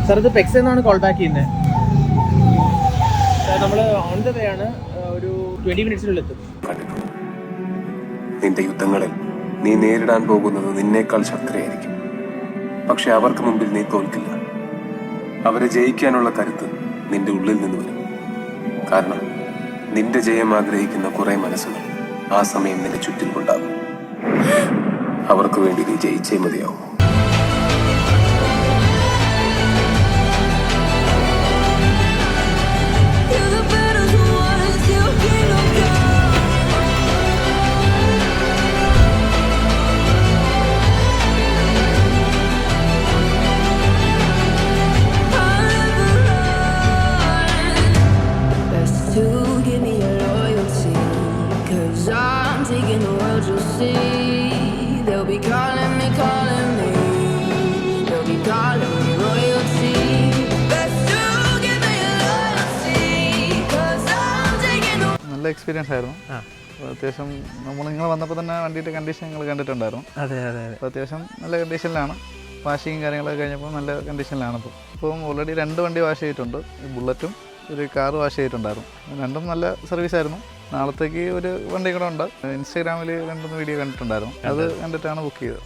Sir ഇത് peaks എന്നാണ് call back ചെയ്യുന്നത്. നമ്മൾ ഓൺ ദ വേ ആണ്, ഒരു 20 മിനിറ്റ്സിനുള്ളിൽ എത്തും. നിന്റെ യുദ്ധങ്ങളിൽ നീ നേരിടാൻ പോകുന്നത് നിന്നേക്കാൾ ശക്തരായിരിക്കും. പക്ഷെ അവർക്ക് മുമ്പിൽ നീ തോൽക്കില്ല. അവരെ ജയിക്കാനുള്ള കരുത്ത് നിന്റെ ഉള്ളിൽ നിന്ന് വരും. കാരണം നിന്റെ ജയം ആഗ്രഹിക്കുന്ന കുറെ മനസ്സുകൾ ആ സമയം നിന്റെ ചുറ്റിലുണ്ടാകും. അവർക്ക് വേണ്ടി നീ ജയിച്ചേ മതിയാവും. Taking the world, you'll see. They'll be calling me, they'll be calling me royalty. Best to give me your loyalty, 'cause I'm taking the... നല്ല എക്സ്പീരിയൻസ് ആയിരുന്നു. അത്യാവശ്യം നിങ്ങൾ വന്നപ്പോൾ തന്നെ വണ്ടിയുടെ കണ്ടീഷൻ നിങ്ങൾ കണ്ടിട്ടുണ്ടായിരുന്നു. അതെ അതെ അതെ. അപ്പോൾ അത്യാവശ്യം നല്ല കണ്ടീഷനിലാണ്. വാഷിങ് കാര്യങ്ങളൊക്കെ കഴിഞ്ഞപ്പോൾ നല്ല കണ്ടീഷനിലാണ്. ഇപ്പം ഓൾറെഡി 2 വണ്ടി വാഷ് ചെയ്തിട്ടുണ്ട്. ബുള്ളറ്റും ഒരു കാറ് വാഷ് ചെയ്തിട്ടുണ്ടായിരുന്നു. രണ്ടും നല്ല സർവീസായിരുന്നു. നാളത്തേക്ക് ഒരു വണ്ടി കൂടെ ഉണ്ട്. ഇൻസ്റ്റാഗ്രാമിൽ 2-3 വീഡിയോ കണ്ടിട്ടുണ്ടായിരുന്നു. അത് കണ്ടിട്ടാണ് ബുക്ക് ചെയ്തത്.